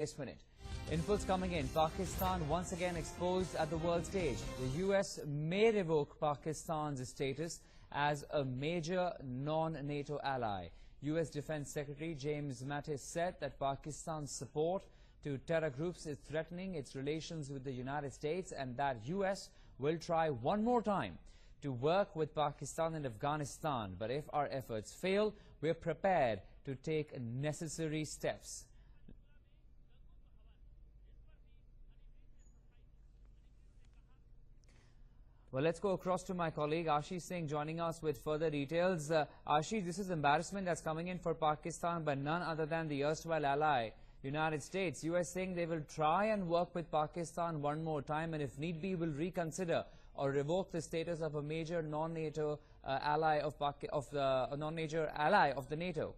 this minute. Inputs coming in. Pakistan once again exposed at the world stage. The US may revoke Pakistan's status as a major non-NATO ally. US Defense Secretary James Mattis said that Pakistan's support to terror groups is threatening its relations with the United States and that US will try one more time to work with Pakistan and Afghanistan. But if our efforts fail, we're prepared to take necessary steps. Well, let's go across to my colleague Ashish Singh joining us with further details. Ashish, this is embarrassment that's coming in for Pakistan, but none other than the erstwhile ally, United States. US saying they will try and work with Pakistan one more time, and if need be, will reconsider or revoke the status of a major non-NATO ally of the NATO.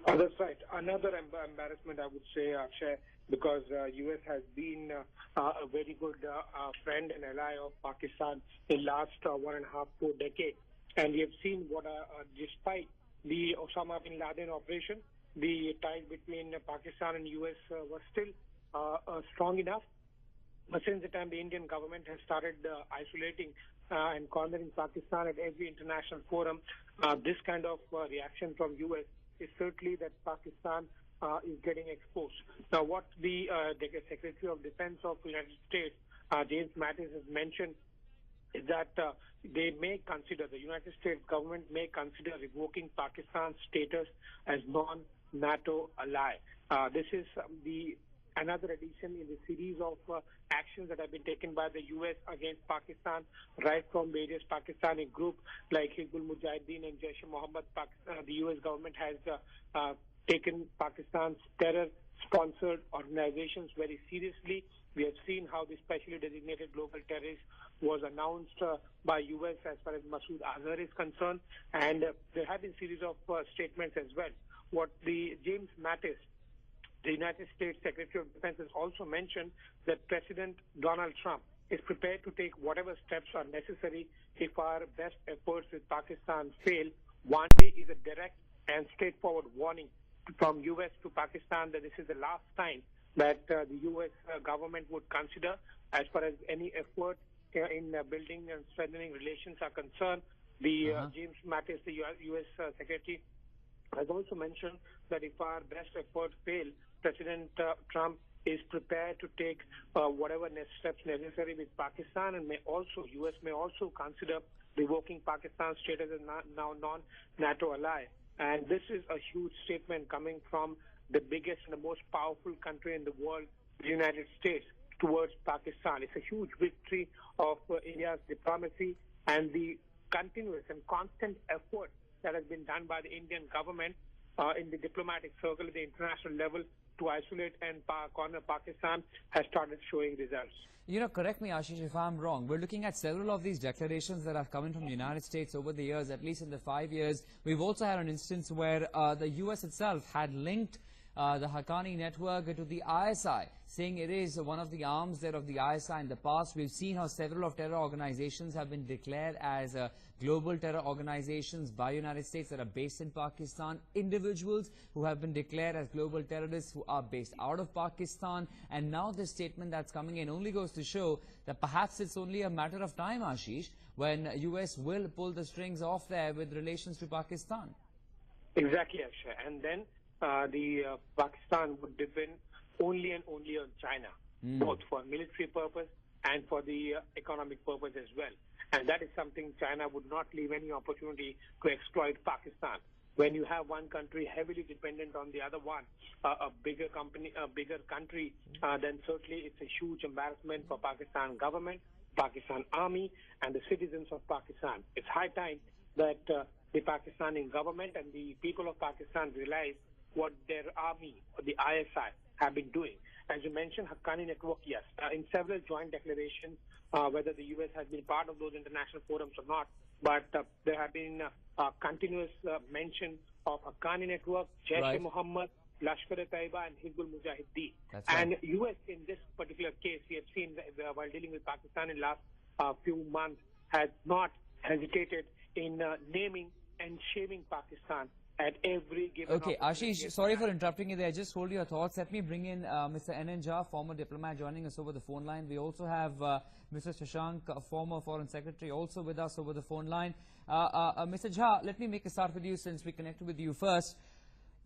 That's right. Another embarrassment, I would say, Akshay, because U.S. has been a very good friend and ally of Pakistan in the last 1.5 to 2 decades. And we have seen what, despite the Osama bin Laden operation, the ties between Pakistan and U.S. was still strong enough. But since the time the Indian government has started isolating and cornering Pakistan at every international forum, this kind of reaction from U.S. is certainly that Pakistan is getting exposed. Now, what the Secretary of Defense of the United States, James Mattis, has mentioned is that they may consider, the United States government may consider revoking Pakistan's status as non-NATO ally. This is another addition in the series of actions that have been taken by the U.S. against Pakistan, right from various Pakistani groups like Hizbul Mujahideen and Jaish-e-Mohammed. The U.S. government has taken Pakistan's terror-sponsored organizations very seriously. We have seen how the specially designated global terrorist was announced by U.S. as far as Masood Azhar is concerned, and there have been series of statements as well. What the James Mattis, the United States Secretary of Defense, has also mentioned that President Donald Trump is prepared to take whatever steps are necessary if our best efforts with Pakistan fail. One day is a direct and straightforward warning from U.S. to Pakistan that this is the last time that the U.S. government would consider as far as any effort in building and strengthening relations are concerned. The James Mattis, the U.S. Secretary, has also mentioned that if our best efforts fail, President Trump is prepared to take whatever steps necessary with Pakistan, and U.S. may also consider revoking Pakistan's status as now non-NATO ally. And this is a huge statement coming from the biggest and the most powerful country in the world, the United States, towards Pakistan. It's a huge victory of India's diplomacy and the continuous and constant effort that has been done by the Indian government in the diplomatic circle at the international level to isolate and corner Pakistan has started showing results. You know, correct me, Ashish, if I'm wrong. We're looking at several of these declarations that have come in from the United States over the years, at least in the 5 years. We've also had an instance where the U.S. itself had linked the Haqqani network to the ISI, saying it is one of the arms there of the ISI in the past. We've seen how several of terror organizations have been declared as global terror organizations by United States that are based in Pakistan, individuals who have been declared as global terrorists who are based out of Pakistan, and now this statement that's coming in only goes to show that perhaps it's only a matter of time, Ashish, when US will pull the strings off there with relations to Pakistan. Exactly, Akshay. And then Pakistan would depend only and only on China, both for military purpose and for the economic purpose as well. And that is something China would not leave any opportunity to exploit Pakistan. When you have one country heavily dependent on the other one, a bigger country, then certainly it's a huge embarrassment for Pakistan government, Pakistan army, and the citizens of Pakistan. It's high time that the Pakistani government and the people of Pakistan realize what their army, or the ISI, have been doing. As you mentioned, Haqqani network, yes. In several joint declarations, whether the U.S. has been part of those international forums or not, but there have been continuous mention of Haqqani network, Jaish-e-Mohammed, Lashkar-e-Taiba, and Hizbul Mujahideen. And U.S. in this particular case, we have seen while dealing with Pakistan in the last few months, has not hesitated in naming and shaming Pakistan at every given Okay, opportunity. Ashish, sorry for interrupting you there. Just hold your thoughts. Let me bring in Mr. N.N. Jha, former diplomat, joining us over the phone line. We also have Mr. Shashank, former Foreign Secretary, also with us over the phone line. Mr. Jha, let me make a start with you since we connected with you first.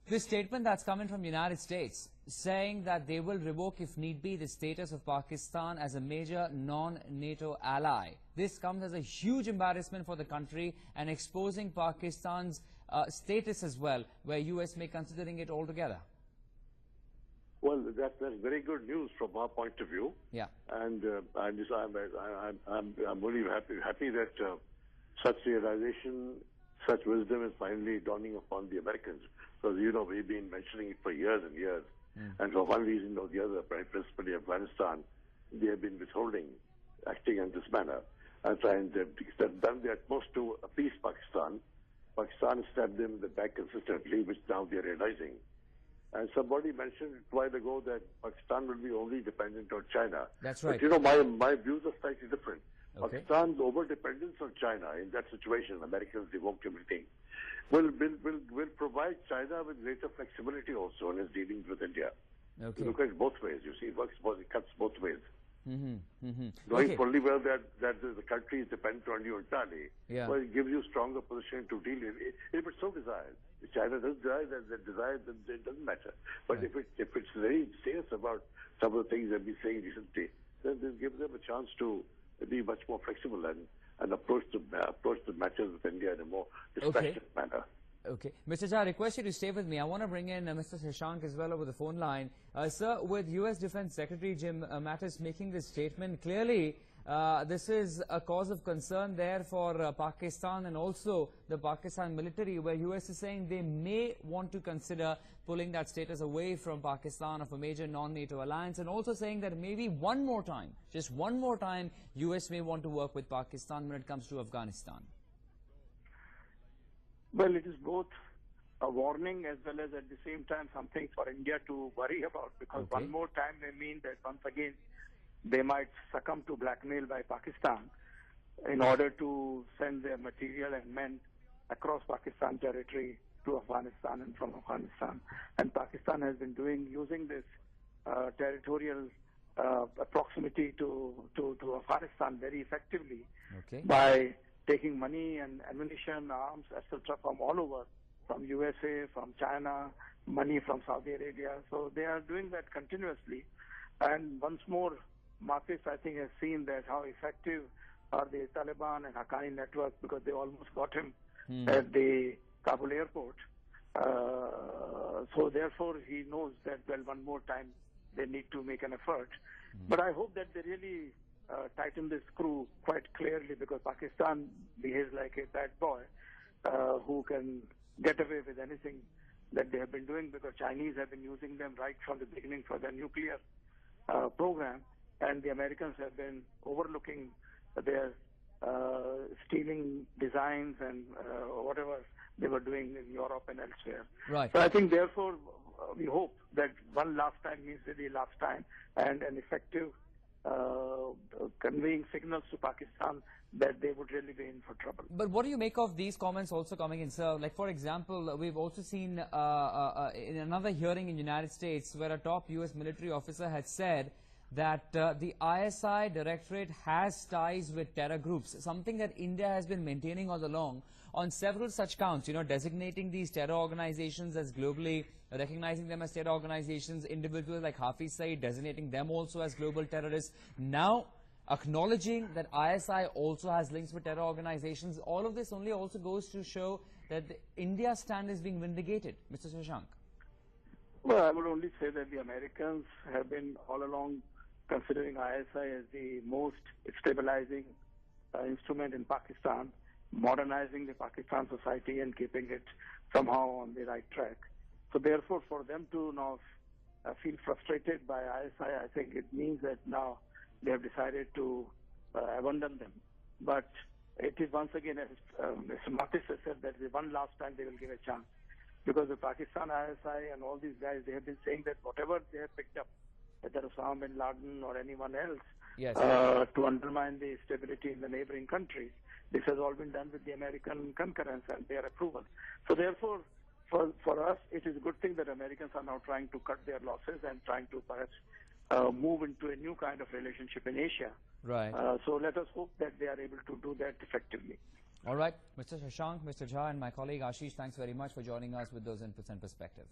This statement that's coming from the United States saying that they will revoke, if need be, the status of Pakistan as a major non-NATO ally. This comes as a huge embarrassment for the country and exposing Pakistan's status as well, where U.S. may considering it altogether. Well, that's very good news from our point of view. Yeah. And I'm really happy that such realization, such wisdom is finally dawning upon the Americans. Because, you know, we've been mentioning it for years and years. And for one reason or the other, principally Afghanistan, they have been withholding, acting in this manner, and trying to they've done their utmost to appease Pakistan. Pakistan has stabbed them in the back consistently, which now they're realizing. And somebody mentioned a while ago that Pakistan will be only dependent on China. That's right. But, you know, my views are slightly different. Okay. Pakistan's over-dependence on China in that situation, Americans revoked everything, will provide China with greater flexibility also in its dealings with India. Okay. Look at it both ways. You see, it cuts both ways. Okay. Knowing fully well that the country is dependent on you entirely, Yeah. well, it gives you a stronger position to deal with it. If it so desires. If China does desire, then it doesn't matter. But Right. if it's very serious about some of the things they've been saying recently, then this gives them a chance to be much more flexible and approach the matters with India in a more dispassionate manner. Okay. Mr. Jha, I request you to stay with me. I want to bring in Mr. Shashank as well over the phone line. Sir, with U.S. Defense Secretary Jim Mattis making this statement, clearly this is a cause of concern there for Pakistan and also the Pakistan military, where U.S. is saying they may want to consider pulling that status away from Pakistan of a major non-NATO alliance, and also saying that maybe one more time, just one more time, U.S. may want to work with Pakistan when it comes to Afghanistan. Well, it is both a warning as well as at the same time something for India to worry about, because Okay. one more time may mean that once again they might succumb to blackmail by Pakistan in order to send their material and men across Pakistan territory to Afghanistan and from Afghanistan. And Pakistan has been using this territorial proximity to Afghanistan very effectively Okay. by taking money and ammunition, arms, etc. from all over, from USA, from China, money from Saudi Arabia. So they are doing that continuously. And once more, Mattis, I think, has seen that how effective are the Taliban and Haqqani network, because they almost got him at the Kabul airport. So therefore, he knows that, well, one more time they need to make an effort. But I hope that they really tighten the screw quite clearly, because Pakistan behaves like a bad boy who can get away with anything that they have been doing, because Chinese have been using them right from the beginning for their nuclear program, and the Americans have been overlooking their stealing designs and whatever they were doing in Europe and elsewhere. Right. So I think, therefore, we hope that one last time means really last time, and an effective conveying signals to Pakistan that they would really be in for trouble. But what do you make of these comments also coming in, sir? Like, for example, we've also seen in another hearing in the United States where a top U.S. military officer had said that the ISI directorate has ties with terror groups, something that India has been maintaining all along on several such counts, you know, designating these terror organizations as globally, recognizing them as terror organizations, individuals like Hafiz Saeed designating them also as global terrorists. Now, acknowledging that ISI also has links with terror organizations, all of this only also goes to show that India's stand is being vindicated. Mr. Shashank. Well, I would only say that the Americans have been all along considering ISI as the most stabilizing instrument in Pakistan, modernizing the Pakistan society and keeping it somehow on the right track. So therefore, for them to now feel frustrated by ISI, I think it means that now they have decided to abandon them. But it is once again, as Mr. Mattis has said, that the one last time they will give a chance. Because the Pakistan ISI and all these guys, they have been saying that whatever they have picked up, whether Osama bin Laden or anyone else, Yes. to undermine the stability in the neighboring countries, this has all been done with the American concurrence and their approval. So therefore, for us, it is a good thing that Americans are now trying to cut their losses and trying to perhaps move into a new kind of relationship in Asia. Right. So let us hope that they are able to do that effectively. All right. Mr. Shashank, Mr. Jha, and my colleague Ashish, thanks very much for joining us with those inputs and perspective.